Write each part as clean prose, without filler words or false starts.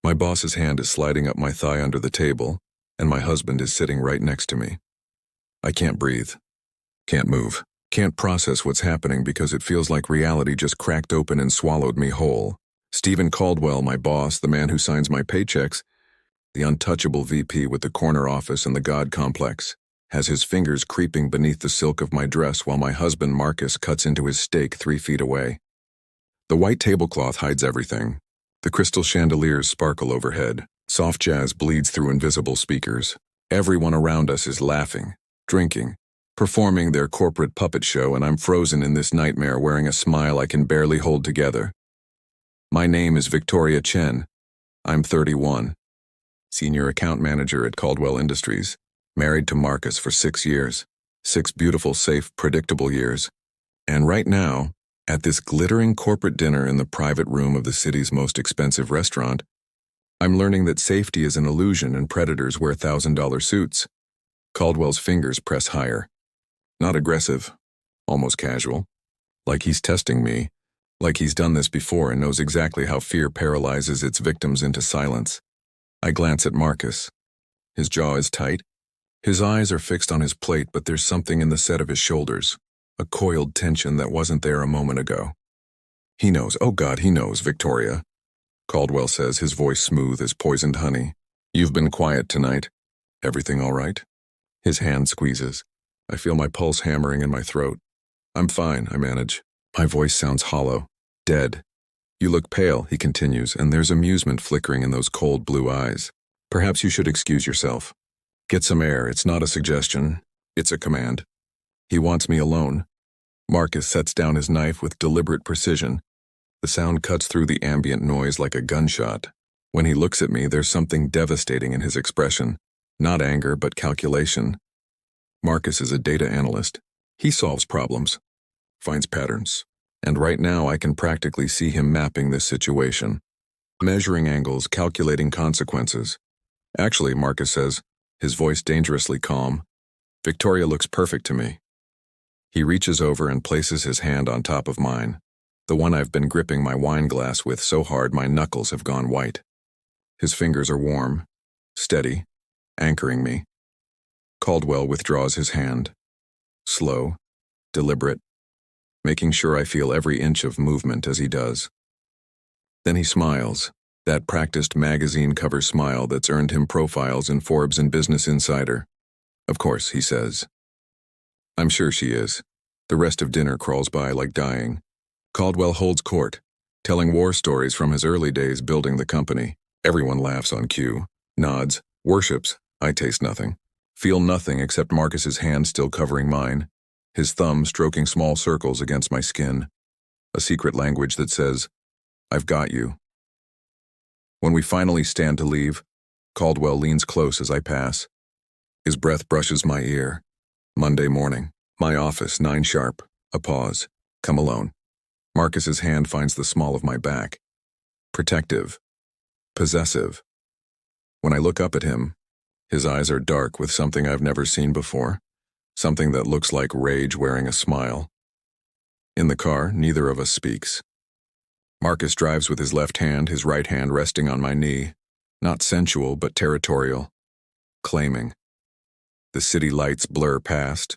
My boss's hand is sliding up my thigh under the table, and my husband is sitting right next to me. I can't breathe. Can't move. Can't process what's happening because it feels like reality just cracked open and swallowed me whole. Stephen Caldwell, my boss, the man who signs my paychecks, the untouchable VP with the corner office and the God complex, has his fingers creeping beneath the silk of my dress while my husband Marcus cuts into his steak 3 feet away. The white tablecloth hides everything. The crystal chandeliers sparkle overhead. Soft jazz bleeds through invisible speakers. Everyone around us is laughing, drinking, performing their corporate puppet show, and I'm frozen in this nightmare wearing a smile I can barely hold together. My name is Victoria Chen. I'm 31. Senior account manager at Caldwell Industries. Married to Marcus for 6 years. 6 beautiful, safe, predictable years. And right now, at this glittering corporate dinner in the private room of the city's most expensive restaurant, I'm learning that safety is an illusion and predators wear $1,000 suits. Caldwell's fingers press higher. Not aggressive, almost casual. Like he's testing me, like he's done this before and knows exactly how fear paralyzes its victims into silence. I glance at Marcus. His jaw is tight. His eyes are fixed on his plate, but there's something in the set of his shoulders, a coiled tension that wasn't there a moment ago. He knows, oh God, he knows, Victoria. Caldwell says, his voice smooth as poisoned honey. You've been quiet tonight. Everything all right? His hand squeezes. I feel my pulse hammering in my throat. I'm fine, I manage. My voice sounds hollow, dead. You look pale, he continues, and there's amusement flickering in those cold blue eyes. Perhaps you should excuse yourself. Get some air, it's not a suggestion, it's a command. He wants me alone. Marcus sets down his knife with deliberate precision. The sound cuts through the ambient noise like a gunshot. When he looks at me, there's something devastating in his expression. Not anger, but calculation. Marcus is a data analyst. He solves problems, finds patterns. And right now I can practically see him mapping this situation. Measuring angles, calculating consequences. Actually, Marcus says, his voice dangerously calm, Victoria looks perfect to me. He reaches over and places his hand on top of mine, the one I've been gripping my wine glass with so hard my knuckles have gone white. His fingers are warm, steady, anchoring me. Caldwell withdraws his hand. Slow, deliberate, making sure I feel every inch of movement as he does. Then he smiles, that practiced magazine cover smile that's earned him profiles in Forbes and Business Insider. Of course, he says. I'm sure she is. The rest of dinner crawls by like dying. Caldwell holds court, telling war stories from his early days building the company. Everyone laughs on cue, nods, worships. I taste nothing. Feel nothing except Marcus's hand still covering mine, his thumb stroking small circles against my skin. A secret language that says, I've got you. When we finally stand to leave, Caldwell leans close as I pass. His breath brushes my ear. Monday morning, my office, 9 sharp. A pause. Come alone. Marcus's hand finds the small of my back. Protective. Possessive. When I look up at him, his eyes are dark with something I've never seen before. Something that looks like rage wearing a smile. In the car, neither of us speaks. Marcus drives with his left hand, his right hand resting on my knee. Not sensual, but territorial. Claiming. The city lights blur past.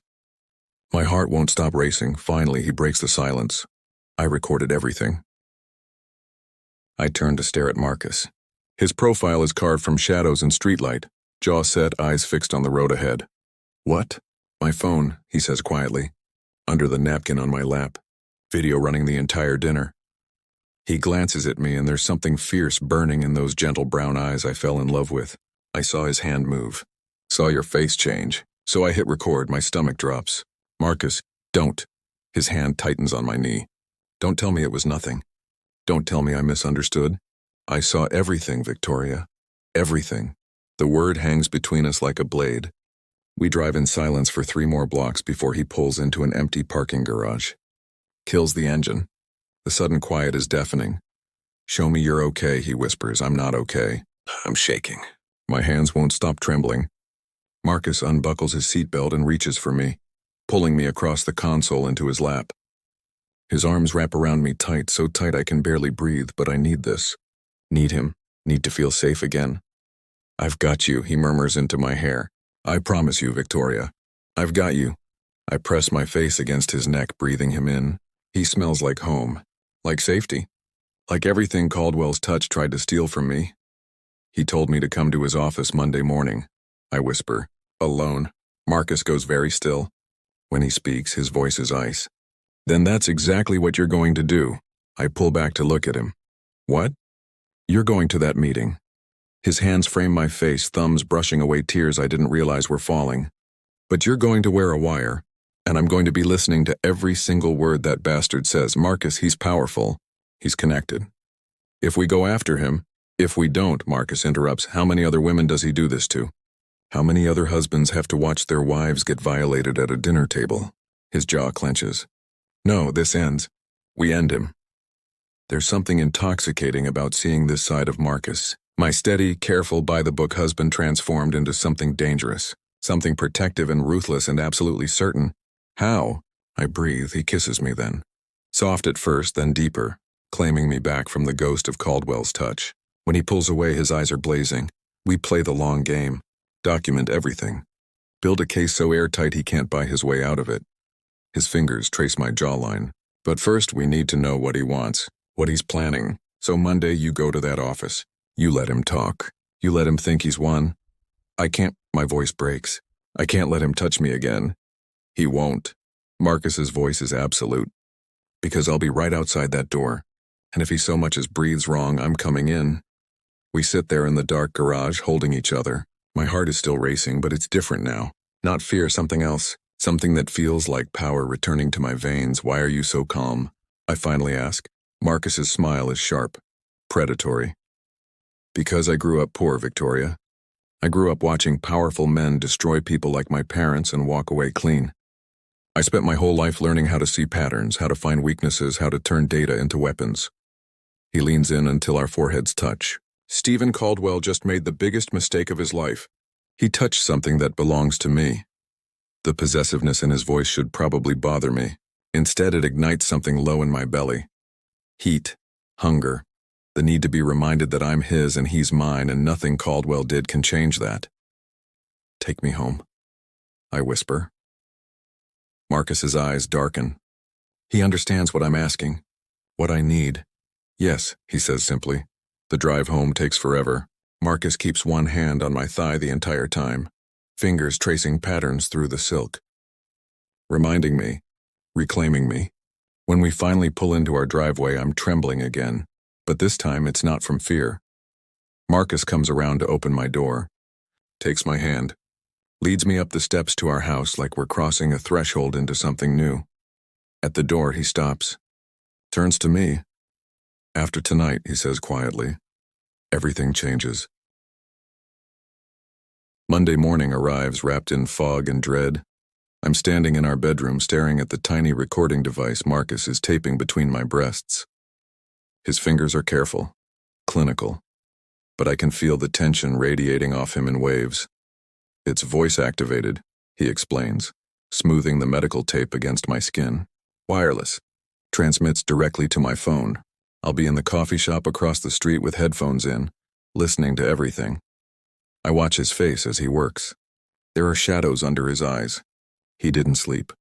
My heart won't stop racing. Finally, he breaks the silence. I recorded everything. I turn to stare at Marcus. His profile is carved from shadows and streetlight, jaw set, eyes fixed on the road ahead. What? My phone, he says quietly, under the napkin on my lap. Video running the entire dinner. He glances at me and there's something fierce burning in those gentle brown eyes I fell in love with. I saw his hand move. Saw your face change. So I hit record, my stomach drops. Marcus, don't. His hand tightens on my knee. Don't tell me it was nothing. Don't tell me I misunderstood. I saw everything, Victoria. Everything. The word hangs between us like a blade. We drive in silence for 3 more blocks before he pulls into an empty parking garage. Kills the engine. The sudden quiet is deafening. Show me you're okay, he whispers. I'm not okay. I'm shaking. My hands won't stop trembling. Marcus unbuckles his seatbelt and reaches for me, pulling me across the console into his lap. His arms wrap around me tight, so tight I can barely breathe, but I need this. Need him. Need to feel safe again. I've got you, he murmurs into my hair. I promise you, Victoria. I've got you. I press my face against his neck, breathing him in. He smells like home, like safety, like everything Caldwell's touch tried to steal from me. He told me to come to his office Monday morning. I whisper, alone. Marcus goes very still. When he speaks, his voice is ice. Then that's exactly what you're going to do. I pull back to look at him. What? You're going to that meeting. His hands frame my face, thumbs brushing away tears I didn't realize were falling. But you're going to wear a wire, and I'm going to be listening to every single word that bastard says. Marcus, he's powerful. He's connected. If we go after him, if we don't, Marcus interrupts, how many other women does he do this to? How many other husbands have to watch their wives get violated at a dinner table? His jaw clenches. No, this ends. We end him. There's something intoxicating about seeing this side of Marcus. My steady, careful, by-the-book husband transformed into something dangerous, something protective and ruthless and absolutely certain. How? I breathe. He kisses me then. Soft at first, then deeper, claiming me back from the ghost of Caldwell's touch. When he pulls away, his eyes are blazing. We play the long game. Document everything. Build a case so airtight he can't buy his way out of it. His fingers trace my jawline. But first we need to know what he wants, what he's planning. So Monday you go to that office. You let him talk. You let him think he's won. I can't, my voice breaks. I can't let him touch me again. He won't. Marcus's voice is absolute. Because I'll be right outside that door. And if he so much as breathes wrong, I'm coming in. We sit there in the dark garage holding each other. My heart is still racing, but it's different now. Not fear, something else. Something that feels like power returning to my veins. Why are you so calm? I finally ask. Marcus's smile is sharp, predatory. Because I grew up poor, Victoria. I grew up watching powerful men destroy people like my parents and walk away clean. I spent my whole life learning how to see patterns, how to find weaknesses, how to turn data into weapons. He leans in until our foreheads touch. Stephen Caldwell just made the biggest mistake of his life. He touched something that belongs to me. The possessiveness in his voice should probably bother me. Instead, it ignites something low in my belly. Heat, hunger, the need to be reminded that I'm his and he's mine, and nothing Caldwell did can change that. Take me home, I whisper. Marcus's eyes darken. He understands what I'm asking, what I need. Yes, he says simply. The drive home takes forever. Marcus keeps one hand on my thigh the entire time, fingers tracing patterns through the silk. Reminding me, reclaiming me. When we finally pull into our driveway, I'm trembling again, but this time it's not from fear. Marcus comes around to open my door, takes my hand, leads me up the steps to our house like we're crossing a threshold into something new. At the door, he stops, turns to me. After tonight, he says quietly, everything changes. Monday morning arrives wrapped in fog and dread. I'm standing in our bedroom staring at the tiny recording device Marcus is taping between my breasts. His fingers are careful, clinical, but I can feel the tension radiating off him in waves. It's voice-activated, he explains, smoothing the medical tape against my skin. Wireless. Transmits directly to my phone. I'll be in the coffee shop across the street with headphones in, listening to everything. I watch his face as he works. There are shadows under his eyes. He didn't sleep.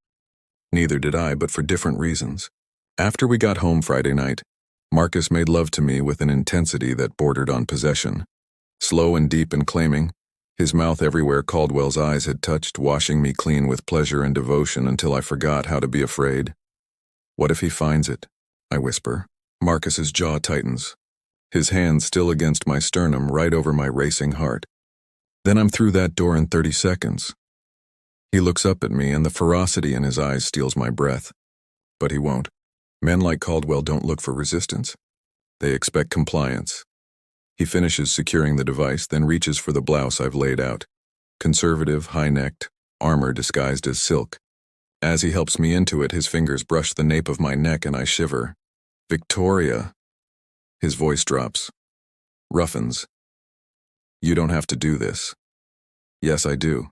Neither did I, but for different reasons. After we got home Friday night, Marcus made love to me with an intensity that bordered on possession. Slow and deep and claiming, his mouth everywhere Caldwell's eyes had touched, washing me clean with pleasure and devotion until I forgot how to be afraid. What if he finds it? I whisper. Marcus's jaw tightens, his hand still against my sternum, right over my racing heart. Then I'm through that door in 30 seconds. He looks up at me and the ferocity in his eyes steals my breath. But he won't. Men like Caldwell don't look for resistance. They expect compliance. He finishes securing the device, then reaches for the blouse I've laid out. Conservative, high-necked, armor disguised as silk. As he helps me into it, his fingers brush the nape of my neck and I shiver. Victoria. His voice drops. Roughens. You don't have to do this. Yes, I do.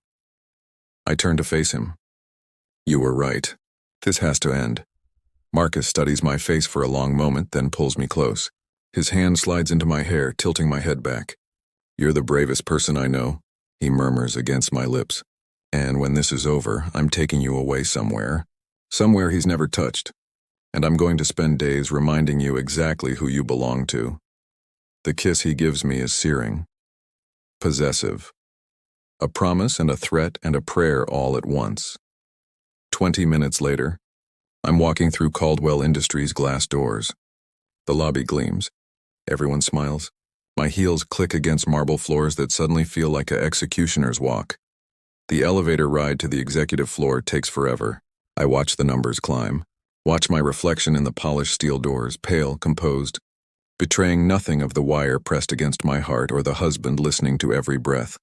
I turn to face him. You were right. This has to end. Marcus studies my face for a long moment, then pulls me close. His hand slides into my hair, tilting my head back. "You're the bravest person I know," he murmurs against my lips. "And when this is over, I'm taking you away somewhere. Somewhere he's never touched. And I'm going to spend days reminding you exactly who you belong to." The kiss he gives me is searing. Possessive. A promise and a threat and a prayer all at once. 20 minutes later, I'm walking through Caldwell Industries' glass doors. The lobby gleams. Everyone smiles. My heels click against marble floors that suddenly feel like an executioner's walk. The elevator ride to the executive floor takes forever. I watch the numbers climb. Watch my reflection in the polished steel doors, pale, composed, betraying nothing of the wire pressed against my heart or the husband listening to every breath.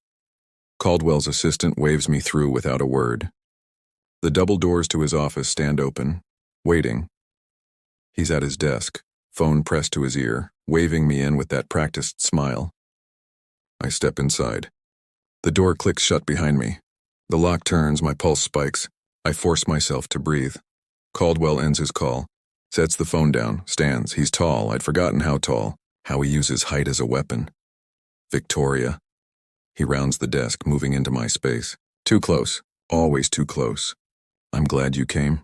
Caldwell's assistant waves me through without a word. The double doors to his office stand open, waiting. He's at his desk, phone pressed to his ear, waving me in with that practiced smile. I step inside. The door clicks shut behind me. The lock turns, my pulse spikes. I force myself to breathe. Caldwell ends his call, sets the phone down, stands. He's tall. I'd forgotten how tall, how he uses height as a weapon. "Victoria." He rounds the desk, moving into my space. "Too close. Always too close." "I'm glad you came.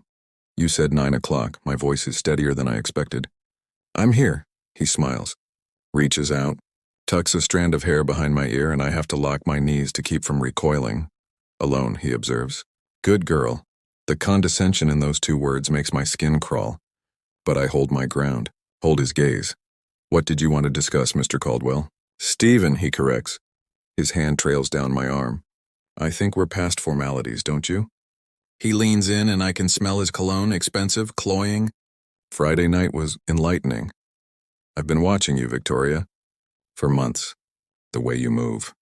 You said 9 o'clock. My voice is steadier than I expected." "I'm here." He smiles, reaches out, tucks a strand of hair behind my ear, and I have to lock my knees to keep from recoiling. "Alone," he observes. "Good girl." The condescension in those 2 words makes my skin crawl. But I hold my ground, hold his gaze. "What did you want to discuss, Mr. Caldwell?" "Stephen," he corrects. His hand trails down my arm. "I think we're past formalities, don't you?" He leans in and I can smell his cologne, expensive, cloying. "Friday night was enlightening. I've been watching you, Victoria, for months. The way you move,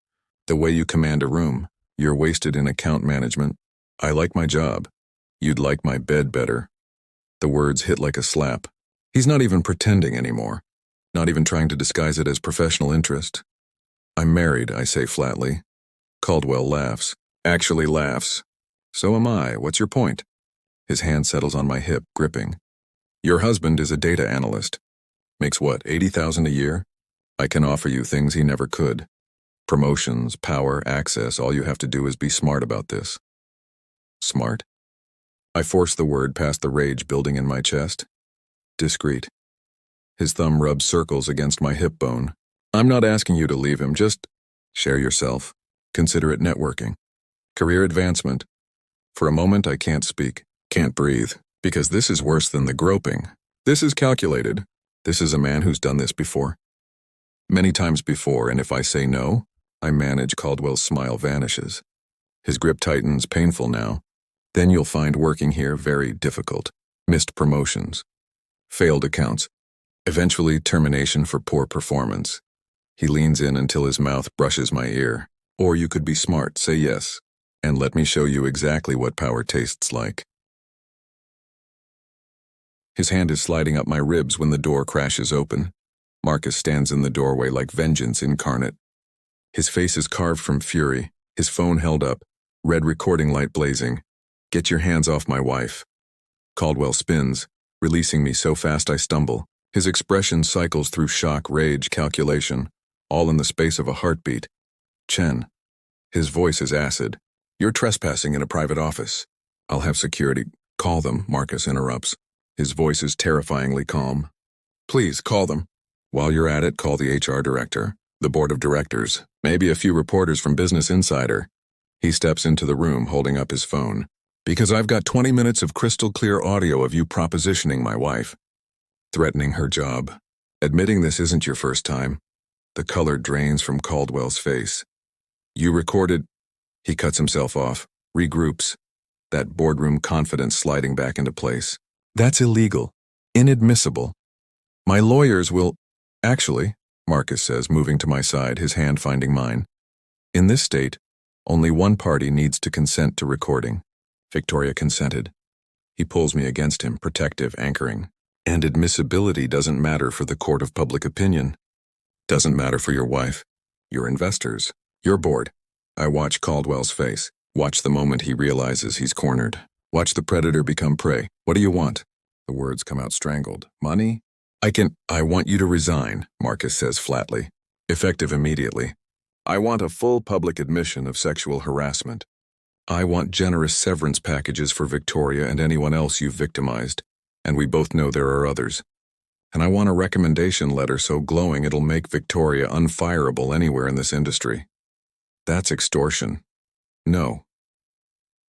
the way you command a room. You're wasted in account management. I like my job. You'd like my bed better." The words hit like a slap. He's not even pretending anymore, not even trying to disguise it as professional interest. "I'm married," I say flatly. Caldwell laughs, actually laughs. "So am I. What's your point?" His hand settles on my hip, gripping. "Your husband is a data analyst. Makes what, 80,000 a year? I can offer you things he never could. Promotions, power, access. All you have to do is be smart about this." Smart? I force the word past the rage building in my chest. Discreet. His thumb rubs circles against my hip bone. "I'm not asking you to leave him, just share yourself. Consider it networking. Career advancement." For a moment I can't speak, can't breathe, because this is worse than the groping. This is calculated. This is a man who's done this before. Many times before, and if I say no, I manage. Caldwell's smile vanishes. His grip tightens, painful now. "Then you'll find working here very difficult. Missed promotions. Failed accounts. Eventually termination for poor performance." He leans in until his mouth brushes my ear. "Or you could be smart, say yes, and let me show you exactly what power tastes like." His hand is sliding up my ribs when the door crashes open. Marcus stands in the doorway like vengeance incarnate. His face is carved from fury, his phone held up, red recording light blazing. "Get your hands off my wife." Caldwell spins, releasing me so fast I stumble. His expression cycles through shock, rage, calculation, all in the space of a heartbeat. "Chen." His voice is acid. "You're trespassing in a private office. I'll have security." "Call them," Marcus interrupts. His voice is terrifyingly calm. "Please, call them. While you're at it, call the HR director, the board of directors, maybe a few reporters from Business Insider." He steps into the room holding up his phone. "Because I've got 20 minutes of crystal clear audio of you propositioning my wife. Threatening her job. Admitting this isn't your first time." The color drains from Caldwell's face. "You recorded..." He cuts himself off, regroups, that boardroom confidence sliding back into place. "That's illegal. Inadmissible. My lawyers will..." "Actually," Marcus says, moving to my side, his hand finding mine. "In this state, only one party needs to consent to recording." Victoria consented. He pulls me against him, protective, anchoring. "And admissibility doesn't matter for the court of public opinion. Doesn't matter for your wife, your investors, your board." I watch Caldwell's face, watch the moment he realizes he's cornered. Watch the predator become prey. "What do you want?" The words come out strangled. "Money? I want you to resign, Marcus says flatly. Effective immediately. I want a full public admission of sexual harassment. I want generous severance packages for Victoria and anyone else you've victimized, and we both know there are others. And I want a recommendation letter so glowing it'll make Victoria unfireable anywhere in this industry. That's extortion. No.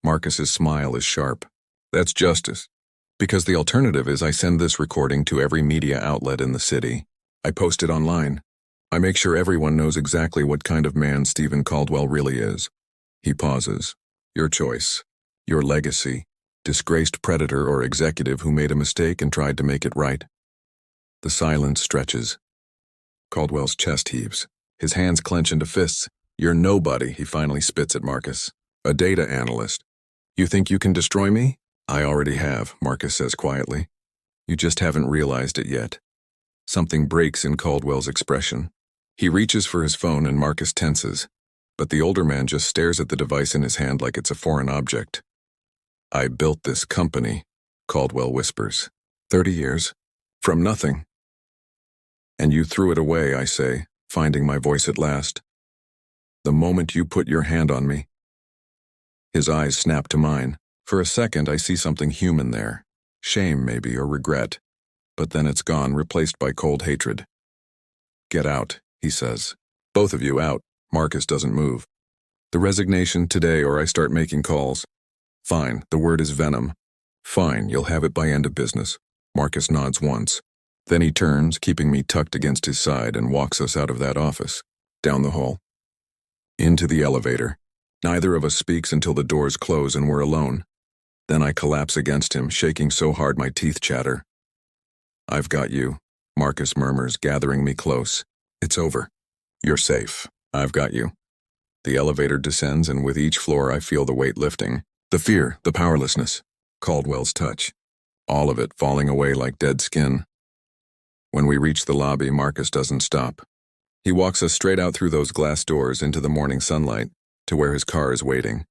Marcus's smile is sharp. That's justice. Because the alternative is I send this recording to every media outlet in the city. I post it online. I make sure everyone knows exactly what kind of man Stephen Caldwell really is. He pauses. Your choice. Your legacy. Disgraced predator or executive who made a mistake and tried to make it right. The silence stretches. Caldwell's chest heaves. His hands clench into fists. You're nobody, he finally spits at Marcus. A data analyst. You think you can destroy me? I already have, Marcus says quietly. You just haven't realized it yet. Something breaks in Caldwell's expression. He reaches for his phone and Marcus tenses, but the older man just stares at the device in his hand like it's a foreign object. I built this company, Caldwell whispers. 30 years. From nothing. And you threw it away, I say, finding my voice at last. The moment you put your hand on me. His eyes snap to mine. For a second, I see something human there. Shame, maybe, or regret. But then it's gone, replaced by cold hatred. Get out, he says. Both of you out. Marcus doesn't move. The resignation today or I start making calls. Fine, the word is venom. Fine, you'll have it by end of business. Marcus nods once. Then he turns, keeping me tucked against his side, and walks us out of that office. Down the hall. Into the elevator. Neither of us speaks until the doors close and we're alone. Then I collapse against him, shaking so hard my teeth chatter. I've got you, Marcus murmurs, gathering me close. It's over. You're safe. I've got you. The elevator descends, and with each floor I feel the weight lifting. The fear, the powerlessness. Caldwell's touch. All of it falling away like dead skin. When we reach the lobby, Marcus doesn't stop. He walks us straight out through those glass doors into the morning sunlight, to where his car is waiting.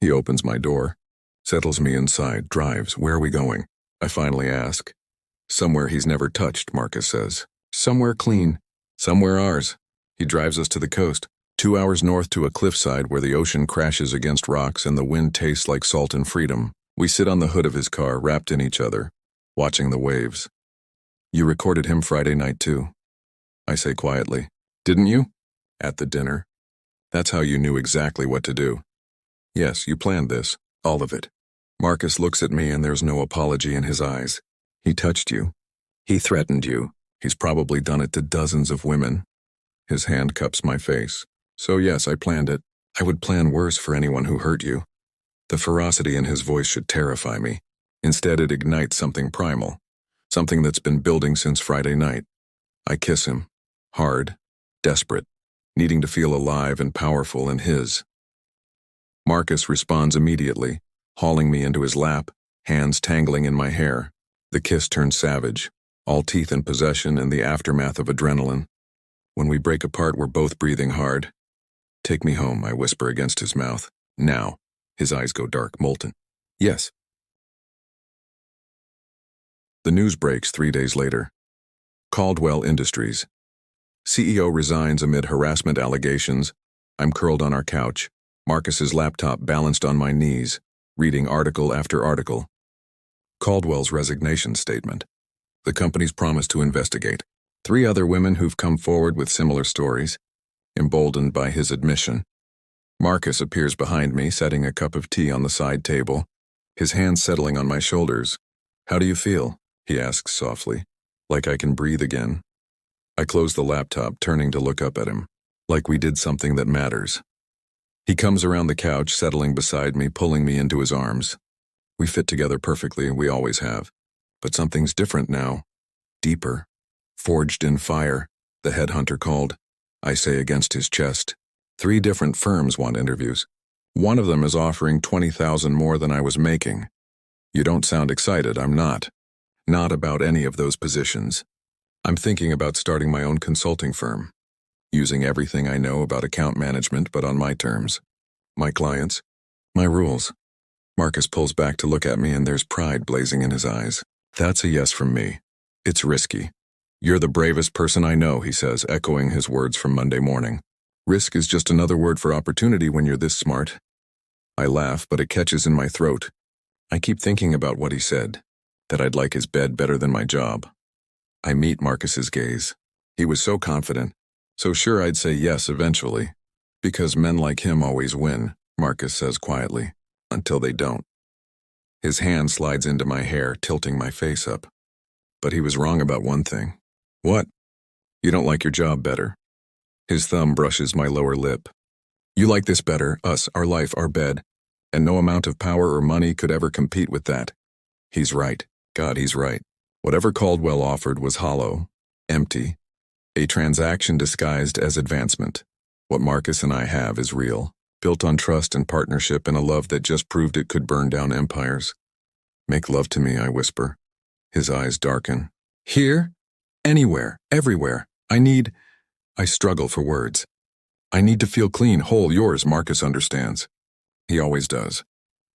He opens my door. Settles me inside, drives. Where are we going? I finally ask. Somewhere he's never touched, Marcus says. Somewhere clean. Somewhere ours. He drives us to the coast, 2 hours north to a cliffside where the ocean crashes against rocks and the wind tastes like salt and freedom. We sit on the hood of his car, wrapped in each other, watching the waves. You recorded him Friday night too, I say quietly. Didn't you? At the dinner. That's how you knew exactly what to do. Yes, you planned this. All of it. Marcus looks at me and there's no apology in his eyes. He touched you. He threatened you. He's probably done it to dozens of women. His hand cups my face. So yes, I planned it. I would plan worse for anyone who hurt you. The ferocity in his voice should terrify me. Instead, it ignites something primal. Something that's been building since Friday night. I kiss him. Hard. Desperate. Needing to feel alive and powerful in his. Marcus responds immediately, hauling me into his lap, hands tangling in my hair. The kiss turns savage, all teeth in possession and the aftermath of adrenaline. When we break apart, we're both breathing hard. Take me home, I whisper against his mouth. Now. His eyes go dark, molten. Yes. The news breaks 3 days later. Caldwell Industries. CEO resigns amid harassment allegations. I'm curled on our couch. Marcus's laptop balanced on my knees, reading article after article. Caldwell's resignation statement. The company's promise to investigate. 3 other women who've come forward with similar stories, emboldened by his admission. Marcus appears behind me, setting a cup of tea on the side table, his hands settling on my shoulders. How do you feel? He asks softly, like I can breathe again. I close the laptop, turning to look up at him, like we did something that matters. He comes around the couch, settling beside me, pulling me into his arms. We fit together perfectly, we always have. But something's different now. Deeper. Forged in fire, the headhunter called. I say against his chest. 3 different firms want interviews. One of them is offering $20,000 more than I was making. You don't sound excited, I'm not. Not about any of those positions. I'm thinking about starting my own consulting firm. Using everything I know about account management, but on my terms. My clients. My rules. Marcus pulls back to look at me and there's pride blazing in his eyes. That's a yes from me. It's risky. You're the bravest person I know, he says, echoing his words from Monday morning. Risk is just another word for opportunity when you're this smart. I laugh, but it catches in my throat. I keep thinking about what he said, that I'd like his bed better than my job. I meet Marcus's gaze. He was so confident, so sure I'd say yes eventually. Because men like him always win, Marcus says quietly, until they don't. His hand slides into my hair, tilting my face up. But he was wrong about one thing. What? You don't like your job better. His thumb brushes my lower lip. You like this better, us, our life, our bed, and no amount of power or money could ever compete with that. He's right. God, he's right. Whatever Caldwell offered was hollow, empty, a transaction disguised as advancement. What Marcus and I have is real, built on trust and partnership and a love that just proved it could burn down empires. Make love to me, I whisper. His eyes darken. Here? Anywhere, everywhere. I struggle for words. I need to feel clean, whole, yours, Marcus understands. He always does.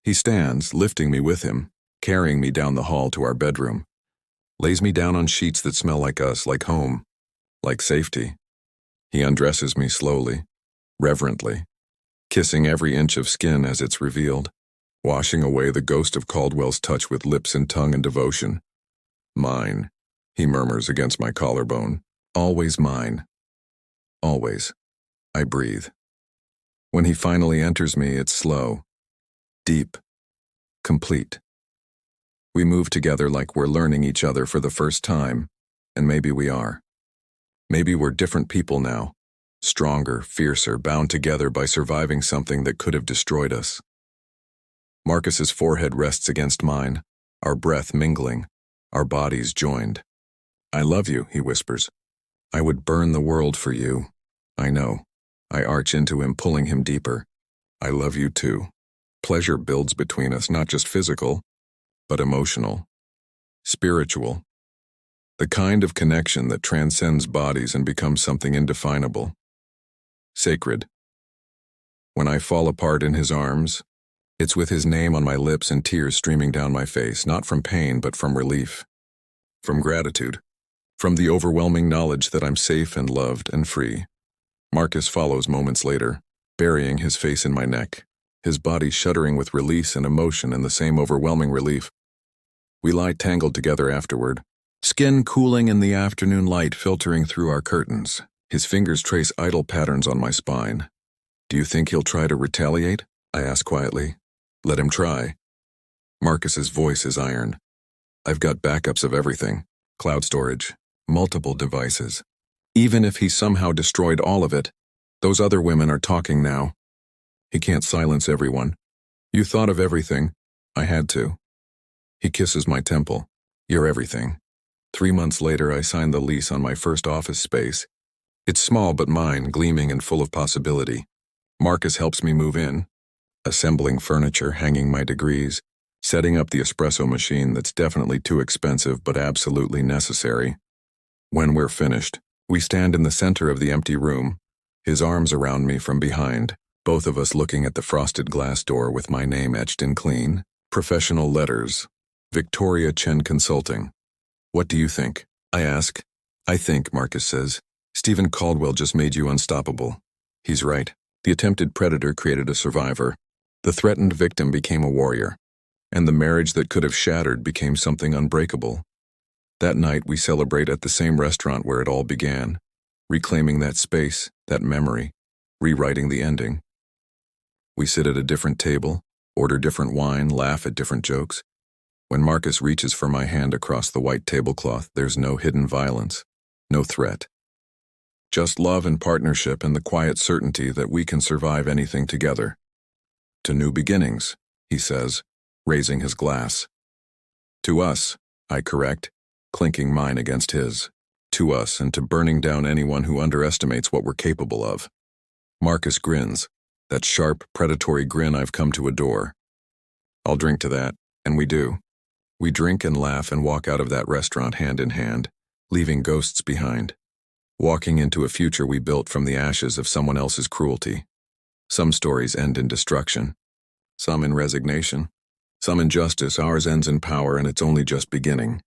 He stands, lifting me with him, carrying me down the hall to our bedroom. Lays me down on sheets that smell like us, like home, like safety. He undresses me slowly, reverently, kissing every inch of skin as it's revealed, washing away the ghost of Caldwell's touch with lips and tongue and devotion. Mine, he murmurs against my collarbone. Always mine. Always. I breathe. When he finally enters me, it's slow, deep, complete. We move together like we're learning each other for the first time, and maybe we are. Maybe we're different people now, stronger, fiercer, bound together by surviving something that could have destroyed us. Marcus's forehead rests against mine, our breath mingling, our bodies joined. I love you, he whispers. I would burn the world for you. I know. I arch into him, pulling him deeper. I love you too. Pleasure builds between us, not just physical, but emotional, spiritual. The kind of connection that transcends bodies and becomes something indefinable. Sacred. When I fall apart in his arms, it's with his name on my lips and tears streaming down my face, not from pain but from relief, from gratitude, from the overwhelming knowledge that I'm safe and loved and free. Marcus follows moments later, burying his face in my neck, his body shuddering with release and emotion and the same overwhelming relief. We lie tangled together afterward, skin cooling in the afternoon light filtering through our curtains. His fingers trace idle patterns on my spine. Do you think he'll try to retaliate? I ask quietly. Let him try. Marcus's voice is iron. I've got backups of everything. Cloud storage, multiple devices. Even if he somehow destroyed all of it, those other women are talking now. He can't silence everyone. You thought of everything. I had to. He kisses my temple. You're everything. 3 months later, I signed the lease on my first office space. It's small but mine, gleaming and full of possibility. Marcus helps me move in, assembling furniture, hanging my degrees, setting up the espresso machine that's definitely too expensive but absolutely necessary. When we're finished, we stand in the center of the empty room, his arms around me from behind, both of us looking at the frosted glass door with my name etched in clean, professional letters. Victoria Chen Consulting. What do you think? I ask. I think, Marcus says, Stephen Caldwell just made you unstoppable. He's right. The attempted predator created a survivor. The threatened victim became a warrior. And the marriage that could have shattered became something unbreakable. That night we celebrate at the same restaurant where it all began, reclaiming that space, that memory, rewriting the ending. We sit at a different table, order different wine, laugh at different jokes. When Marcus reaches for my hand across the white tablecloth, there's no hidden violence, no threat. Just love and partnership and the quiet certainty that we can survive anything together. To new beginnings, he says, raising his glass. To us, I correct, clinking mine against his. To us and to burning down anyone who underestimates what we're capable of. Marcus grins, that sharp, predatory grin I've come to adore. I'll drink to that, and we do. We drink and laugh and walk out of that restaurant hand in hand, leaving ghosts behind. Walking into a future we built from the ashes of someone else's cruelty. Some stories end in destruction, some in resignation, some in justice. Ours ends in power, and it's only just beginning.